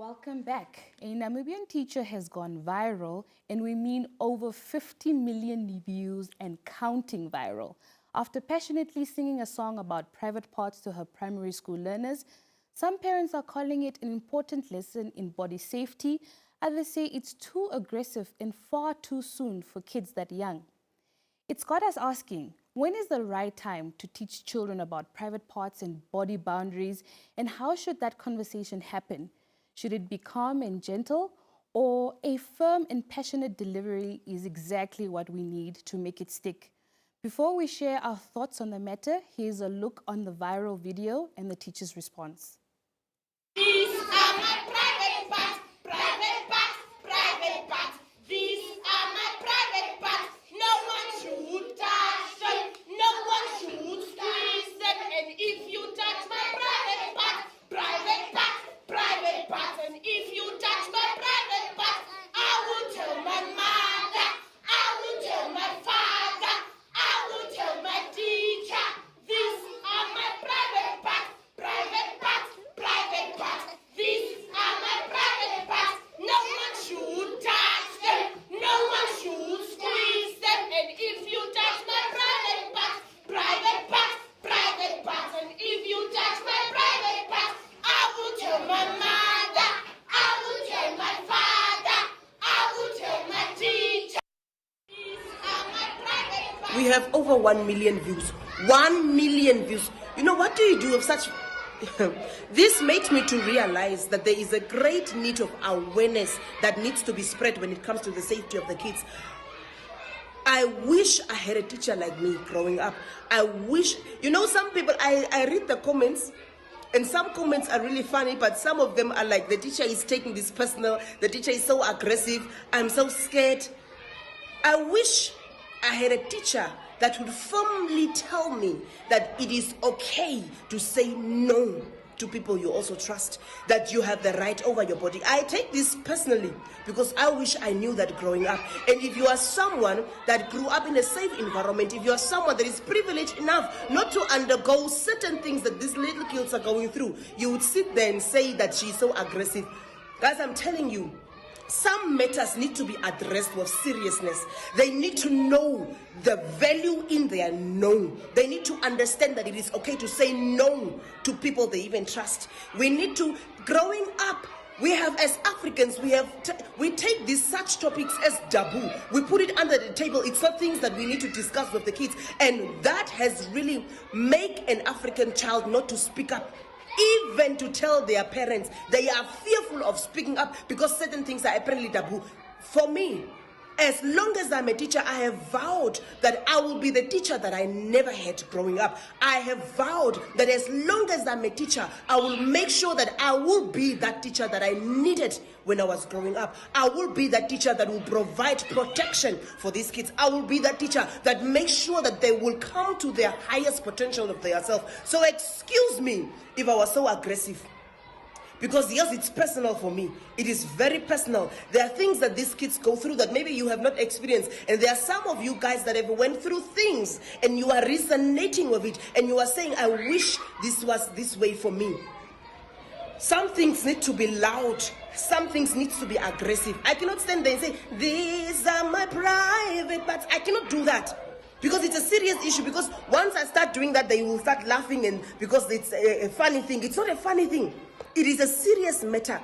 Welcome back. A Namibian teacher has gone viral, and we mean over 50 million views and counting viral. After passionately singing a song about private parts to her primary school learners, some parents are calling it an important lesson in body safety. Others say it's too aggressive and far too soon for kids that young. It's got us asking, when is the right time to teach children about private parts and body boundaries, and how should that conversation happen? Should it be calm and gentle, or a firm and passionate delivery is exactly what we need to make it stick? Before we share our thoughts on the matter, here's a look on the viral video and the teacher's response. These are my private parts, private parts, private parts. These are my private parts. No one should touch them. No one should squeeze them. And if you touch my private parts, private parts, private parts. And if you touch my private parts, I will tell my mother. I will tell my father. I will tell my teacher. These are my private parts, private parts, private parts. These are my private parts. No one should touch them. No one should squeeze them. And if you touch my private parts, private parts, private parts. And if you touch my private parts, I will tell my mother. I will tell my father. I will tell my teacher. These are my private parts. We have over 1 million views. 1 million views. You know, what do you do of such... This made me to realize that there is a great need of awareness that needs to be spread when it comes to the safety of the kids. I wish I had a teacher like me growing up. I wish, you know, some people, I read the comments, and some comments are really funny, but some of them are like, the teacher is taking this personal, the teacher is so aggressive, I'm so scared. I wish I had a teacher that would firmly tell me that it is okay to say no to people you also trust, that you have the right over your body. I take this personally because I wish I knew that growing up. And if you are someone that grew up in a safe environment, if you are someone that is privileged enough not to undergo certain things that these little kids are going through, you would sit there and say that she's so aggressive. Guys, I'm telling you, some matters need to be addressed with seriousness. They need to know the value in their no. They need to understand that it is okay to say no to people they even trust. We need to, growing up, we have, as Africans, we take these such topics as taboo. We put it under the table. It's not things that we need to discuss with the kids. And that has really made an African child not to speak up. Even to tell their parents, they are fearful of speaking up because certain things are apparently taboo. For me, as long as I'm a teacher, I have vowed that I will be the teacher that I never had growing up. I have vowed that as long as I'm a teacher, I will make sure that I will be that teacher that I needed when I was growing up. I will be that teacher that will provide protection for these kids. I will be that teacher that makes sure that they will come to their highest potential of themselves. So excuse me if I was so aggressive. Because yes, it's personal for me. It is very personal. There are things that these kids go through that maybe you have not experienced. And there are some of you guys that have went through things and you are resonating with it. And you are saying, I wish this was this way for me. Some things need to be loud. Some things need to be aggressive. I cannot stand there and say, these are my private parts. I cannot do that. Because it's a serious issue. Because once I start doing that, they will start laughing, and because it's a funny thing. It's not a funny thing. It is a serious matter.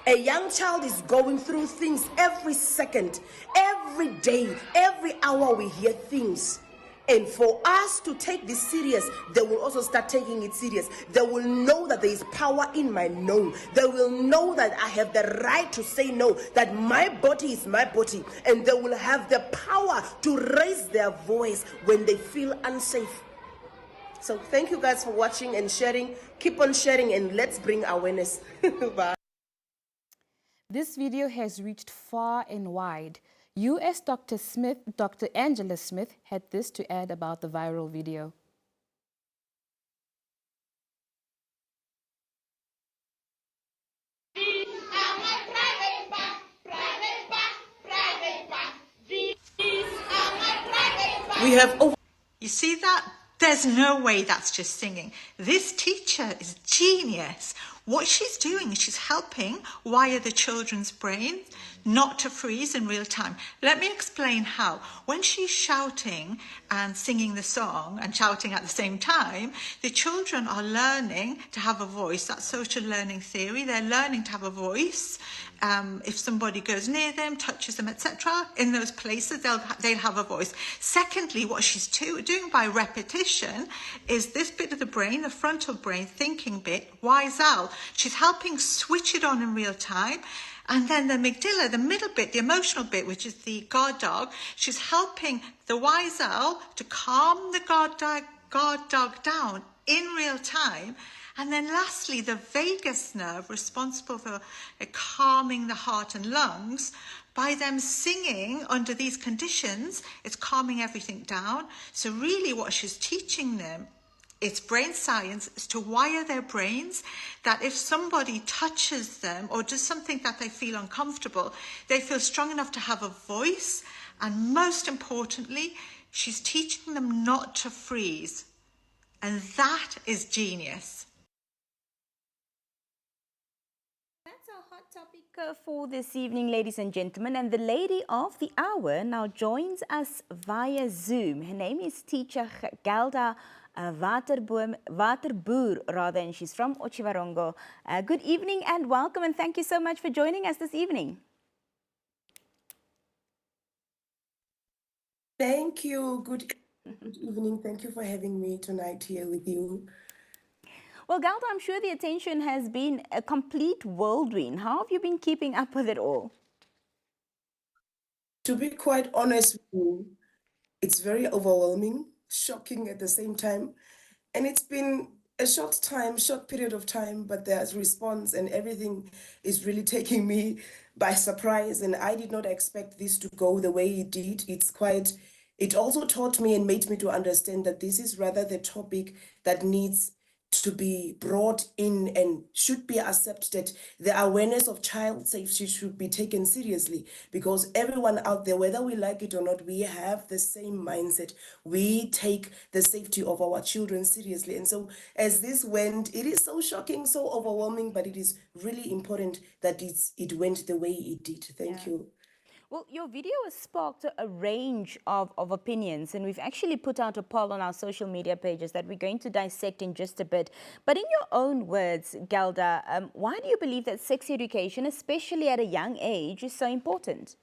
A young child is going through things every second, every day, every hour we hear things. And for us to take this serious, they will also start taking it serious. They will know that there is power in my no. They will know that I have the right to say no, that my body is my body. And they will have the power to raise their voice when they feel unsafe. So thank you guys for watching and sharing. Keep on sharing and let's bring awareness. Bye. This video has reached far and wide. U.S. Dr. Angela Smith had this to add about the viral video. These are my private parts, private parts, private parts. These are my private parts. We have... You see that? There's no way that's just singing. This teacher is genius. what she's doing is she's helping wire the children's brains not to freeze in real time. Let me explain how. When she's shouting and singing the song and shouting at the same time, the children are learning to have a voice. That's social learning theory. They're learning to have a voice. If somebody goes near them, touches them, etc., in those places, they'll have a voice. Secondly, what she's doing by repetition is this bit of the brain, the frontal brain thinking bit, wise owl. She's helping switch it on in real time. And then the amygdala, the middle bit, the emotional bit, which is the guard dog, she's helping the wise owl to calm the guard dog down in real time. And then lastly, the vagus nerve, responsible for calming the heart and lungs, by them singing under these conditions, it's calming everything down. So really what she's teaching them, it's brain science, is to wire their brains that if somebody touches them or does something that they feel uncomfortable, they feel strong enough to have a voice. And most importantly, she's teaching them not to freeze. And that is genius. That's our hot topic for this evening, ladies and gentlemen. And the lady of the hour now joins us via Zoom. Her name is Teacher Gelda Waterboer, and she's from Otjiwarongo. Good evening and welcome, and thank you so much for joining us this evening. Thank you. Good evening. Thank you for having me tonight here with you. Well, Gelda, I'm sure the attention has been a complete whirlwind. How have you been keeping up with it all? To be quite honest with you, it's very overwhelming, shocking at the same time. And it's been a short period of time, but there's response and everything is really taking me by surprise. And I did not expect this to go the way it did. It also taught me and made me to understand that this is rather the topic that needs to be brought in and should be accepted. The awareness of child safety should be taken seriously, because everyone out there, whether we like it or not, we have the same mindset. We take the safety of our children seriously. And so as this went, it is so shocking, so overwhelming, but it is really important that it went the way it did. Thank you. Well, your video has sparked a range of opinions, and we've actually put out a poll on our social media pages that we're going to dissect in just a bit. But in your own words, Gelda, why do you believe that sex education, especially at a young age, is so important?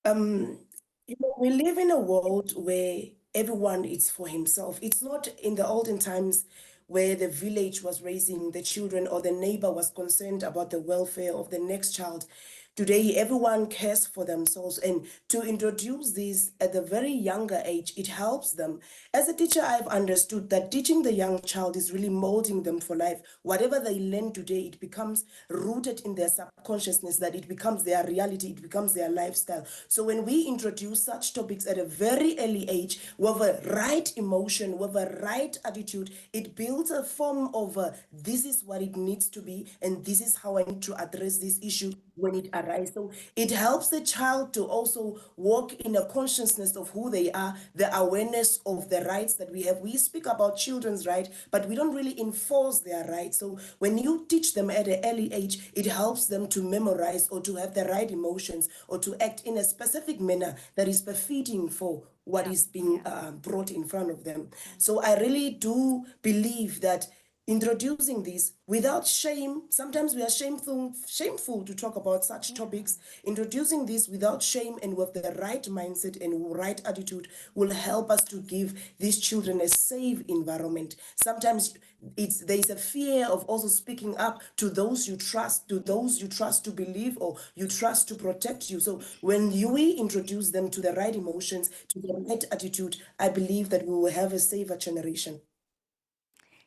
We live in a world where everyone is for himself. It's not in the olden times where the village was raising the children or the neighbor was concerned about the welfare of the next child. Today, everyone cares for themselves, and to introduce this at a very younger age, it helps them. As a teacher, I've understood that teaching the young child is really molding them for life. Whatever they learn today, it becomes rooted in their subconsciousness, that it becomes their reality, it becomes their lifestyle. So when we introduce such topics at a very early age, with a right emotion, with a right attitude, it builds a form of this is what it needs to be, and this is how I need to address this issue when it arises. So it helps the child to also walk in a consciousness of who they are, the awareness of the rights that we have. We speak about children's rights, but we don't really enforce their rights. So when you teach them at an early age, it helps them to memorize or to have the right emotions or to act in a specific manner that is befitting for what is being brought in front of them. So I really do believe that introducing this without shame, sometimes we are shameful to talk about such topics. Introducing this without shame and with the right mindset and right attitude will help us to give these children a safe environment. Sometimes there's a fear of also speaking up to those you trust, to believe or you trust to protect you. So when we introduce them to the right emotions, to the right attitude, I believe that we will have a safer generation.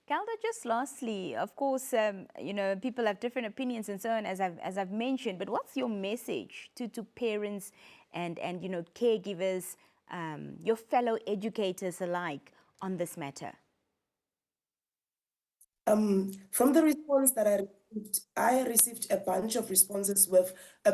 Gelda, just lastly, of course, people have different opinions and so on, as I've mentioned, but what's your message to parents and caregivers, your fellow educators alike on this matter? From the response that I received a bunch of responses with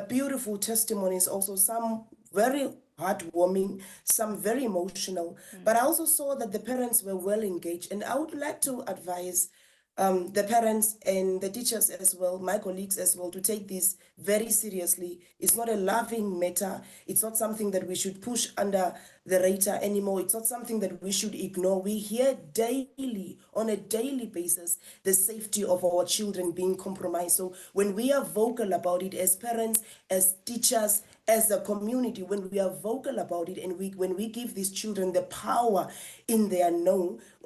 beautiful testimonies, also some very heartwarming, some very emotional. But I also saw that the parents were well engaged, and I would like to advise the parents and the teachers as well, my colleagues as well, to take this very seriously. It's not a laughing matter. It's not something that we should push under the radar anymore. It's not something that we should ignore. We hear daily, on a daily basis, the safety of our children being compromised. So when we are vocal about it as parents, as teachers, as a community, when we are vocal about it, and when we give these children the power in their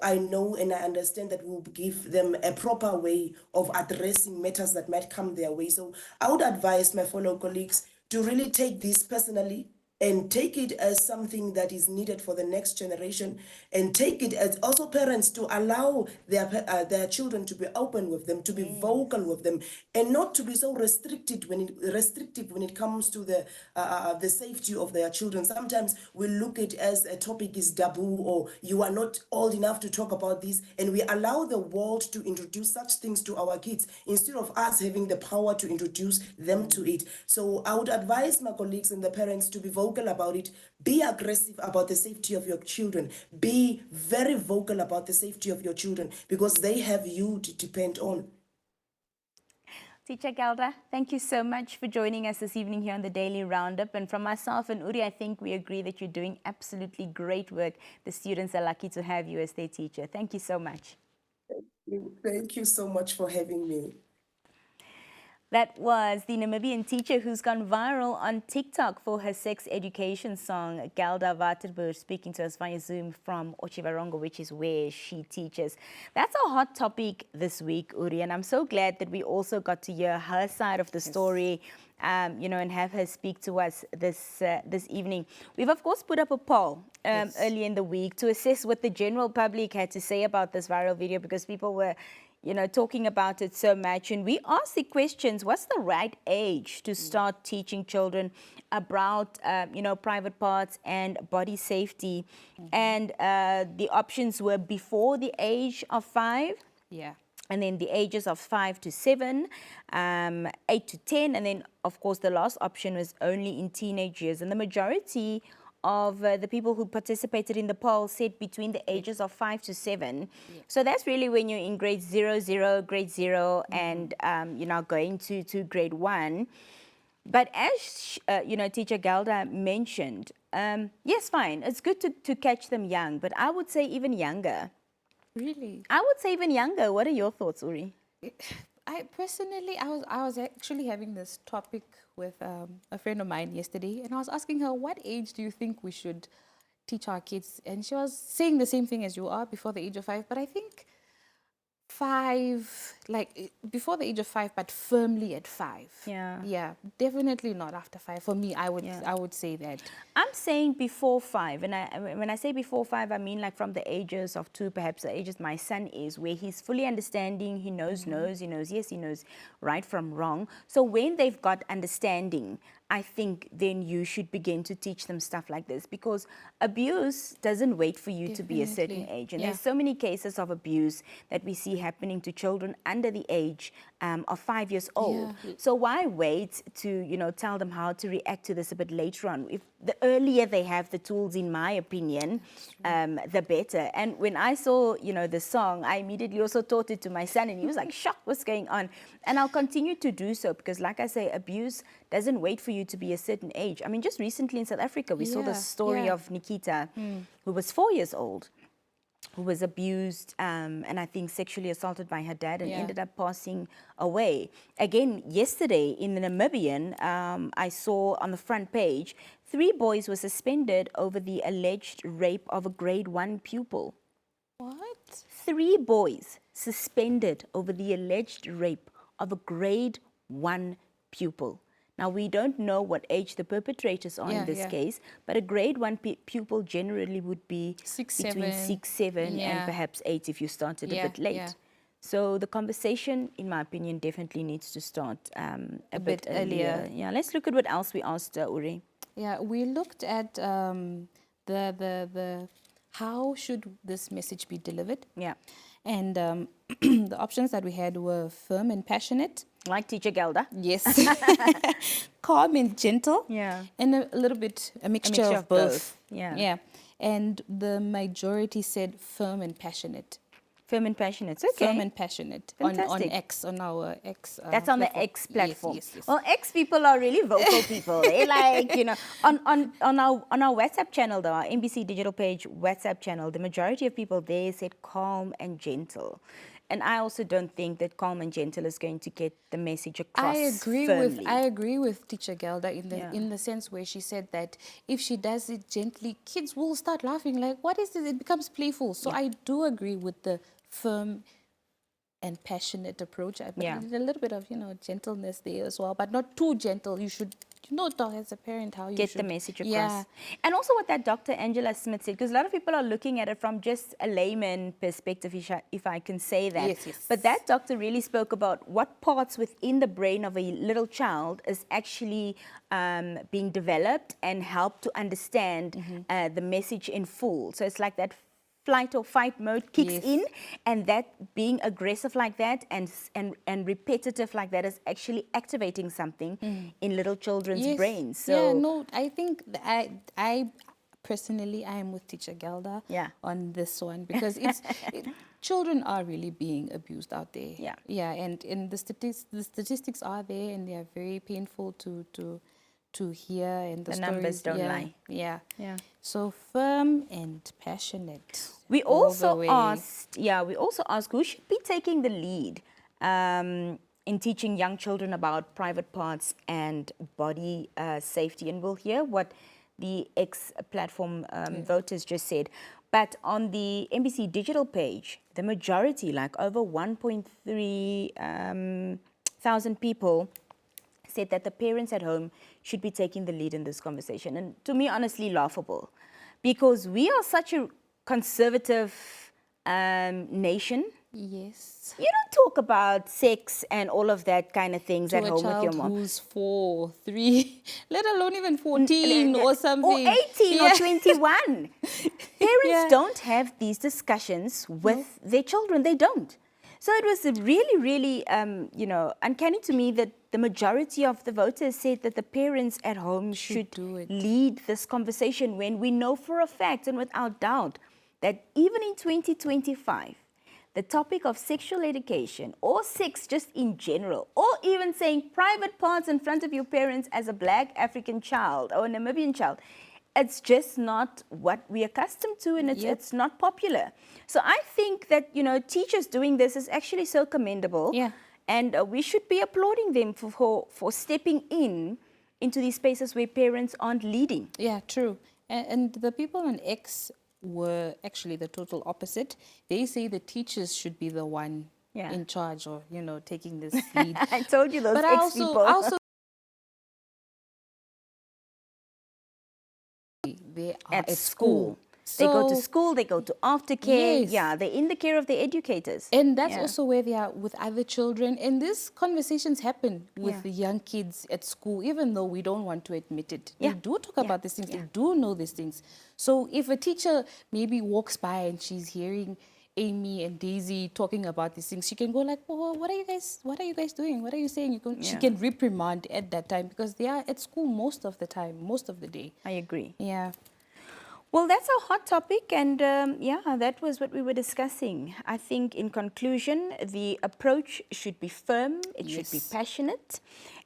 I know and I understand that we'll give them a proper way of addressing matters that might come their way. So I would advise my fellow colleagues to really take this personally and take it as something that is needed for the next generation, and take it as also parents to allow their children to be open with them, to be vocal with them, and not to be so restrictive when it comes to the safety of their children. Sometimes we look at it as a topic is taboo, or you are not old enough to talk about this, and we allow the world to introduce such things to our kids instead of us having the power to introduce them to it. So I would advise my colleagues and the parents to be vocal about it. Be aggressive about the safety of your children. Be very vocal about the safety of your children, because they have you to depend on. Teacher Gelda, thank you so much for joining us this evening here on the Daily Roundup. And from myself and Uri, I think we agree that you're doing absolutely great work. The students are lucky to have you as their teacher. Thank you so much. Thank you so much for having me. That was the Namibian teacher who's gone viral on TikTok for her sex education song, Gelda Waterboer, speaking to us via Zoom from Otjiwarongo, which is where she teaches. That's a hot topic this week, Uri, and I'm so glad that we also got to hear her side of the story, you know, and have her speak to us this evening. We've, of course, put up a poll early in the week to assess what the general public had to say about this viral video, because people were talking about it so much. And we asked the questions: what's the right age to start teaching children about, private parts and body safety? And the options were before the age of 5. Yeah. And then the ages of 5 to 7, 8 to 10. And then, of course, the last option was only in teenage years. And the majority of the people who participated in the poll said between the ages of 5 to 7. Yeah. So that's really when you're in grade 0, grade 0, and you're now going to grade 1. But as, Teacher Gelda mentioned, yes, fine, it's good to catch them young, but I would say even younger. Really? I would say even younger. What are your thoughts, Uri? I personally, I was actually having this topic with a friend of mine yesterday, and I was asking her, what age do you think we should teach our kids? And she was saying the same thing as you are, before the age of 5. But I think 5, like before the age of 5, but firmly at 5. Yeah. Yeah, definitely not after 5. For me, I would say that. I'm saying before 5, and when I say before 5, I mean like from the ages of 2, perhaps the ages my son is, where he's fully understanding. He knows he knows yes, he knows right from wrong. So when they've got understanding, I think then you should begin to teach them stuff like this, because abuse doesn't wait for you to be a certain age. And there's so many cases of abuse that we see happening to children under the age of 5 years old. Yeah. So why wait to, tell them how to react to this a bit later on? If the earlier they have the tools, in my opinion, the better. And when I saw, the song, I immediately also taught it to my son, and he was like, shocked, what's going on? And I'll continue to do so, because like I say, abuse doesn't wait for you to be a certain age. I mean, just recently in South Africa, we saw the story of Nikita, who was 4 years old, who was abused and I think sexually assaulted by her dad, and ended up passing away. Again, yesterday in the Namibian, I saw on the front page, 3 boys were suspended over the alleged rape of a grade 1 pupil. What? 3 boys suspended over the alleged rape of a grade 1 pupil. Now, we don't know what age the perpetrators are in this case, but a grade 1 pupil generally would be between 6, 7, and perhaps 8 if you started a bit late. Yeah. So the conversation, in my opinion, definitely needs to start a bit earlier. Yeah, let's look at what else we asked Uri. Yeah, we looked at the how should this message be delivered. Yeah. And the options that we had were firm and passionate. Like Teacher Gelda. Yes. Calm and gentle. Yeah. And a little bit, a mixture of both. Yeah. Yeah. And the majority said firm and passionate. Firm and passionate. Okay. Firm and passionate on Fantastic. X, on our X. That's on the platform. X platform. Yes, yes, yes. Well, X people are really vocal people. They like, you know, on our WhatsApp channel though, our NBC Digital Page WhatsApp channel, the majority of people there said calm and gentle. And I also don't think that calm and gentle is going to get the message across firmly. I agree with Teacher Gelda Yeah. in the sense where she said that if she does it gently, kids will start laughing. Like, what is this? It becomes playful. So I do agree with the firm and passionate approach. But Yeah. a little bit of, you know, gentleness there as well, but not too gentle. You should, you know, as a parent, how you Get should the message across. Yeah. And also what that Dr. Angela Smith said, because a lot of people are looking at it from just a layman perspective, if I can say that. Yes, yes. But that doctor really spoke about what parts within the brain of a little child is actually being developed and help to understand the message in full. So it's like that flight or fight mode kicks Yes. in, and that being aggressive like that and repetitive like that is actually activating something in little children's Yes. brains. So yeah, no, I think I personally, I am with Teacher Gelda Yeah. on this one because children are really being abused out there. Yeah. Yeah, and the statistics are there, and they are very painful to hear, and the numbers stories, don't yeah, lie. Yeah. Yeah. So firm and passionate. We all the also way. asked who should be taking the lead in teaching young children about private parts and body safety. And we'll hear what the X platform voters just said. But on the NBC Digital page, the majority, like over 1.3 thousand people, said that the parents at home should be taking the lead in this conversation. And to me, honestly, laughable. Because we are such a conservative nation. Yes. You don't talk about sex and all of that kind of things To at a home with your child mom. who's 4, 3, let alone even 14 or something. Or 18 Yeah. or 21. Parents don't have these discussions with their children. They don't. So it was really, really, you know, uncanny to me that the majority of the voters said that the parents at home should do it. lead this conversation, when we know for a fact and without doubt that even in 2025, the topic of sexual education or sex just in general, or even saying private parts in front of your parents as a Black African child or a Namibian child, it's just not what we're accustomed to, and it's not popular. So I think that, you know, teachers doing this is actually so commendable. Yeah. And we should be applauding them for stepping into these spaces where parents aren't leading. Yeah, true. And the people on X were actually the total opposite. They say the teachers should be the one Yeah. in charge, or, you know, taking this lead. I told you those But X people. I also they are at school. They go to school, they go to aftercare. Yes. Yeah, they're in the care of their educators. And that's Yeah. also where they are with other children. And these conversations happen with the young kids at school, even though we don't want to admit it. Yeah. They do talk about these things. They do know these things. So if a teacher maybe walks by and she's hearing Amy and Daisy talking about these things, she can go like, "Oh, what are you guys doing? What are you saying?" She can reprimand at that time, because they are at school most of the time, most of the day. I agree. Yeah. Well, that's our hot topic, and yeah, that was what we were discussing. I think in conclusion, the approach should be firm, it should be passionate,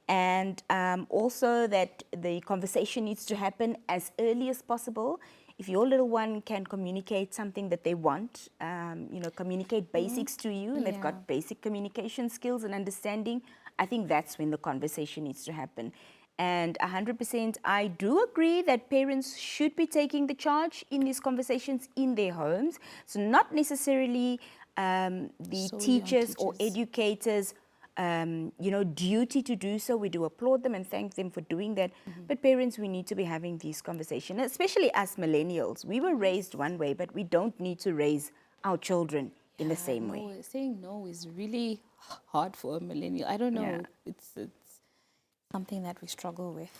and also that the conversation needs to happen as early as possible. If your little one can communicate something that they want, you know, communicate basics to you, and they've got basic communication skills and understanding, I think that's when the conversation needs to happen. And 100%, I do agree that parents should be taking the charge in these conversations in their homes. So not necessarily the teachers or educators, you know, duty to do so. We do applaud them and thank them for doing that. But parents, we need to be having these conversations, especially us millennials. We were raised one way, but we don't need to raise our children in the same way. Saying no is really hard for a millennial. I don't know. Yeah. It's something that we struggle with.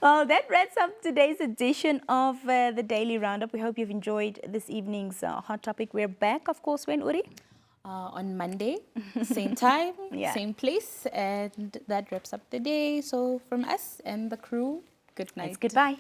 Well, that wraps up today's edition of the Daily Roundup. We hope you've enjoyed this evening's hot topic. We're back, of course, when, Uri? On Monday, same time, same place, and that wraps up the day. So from us and the crew, good night. It's goodbye.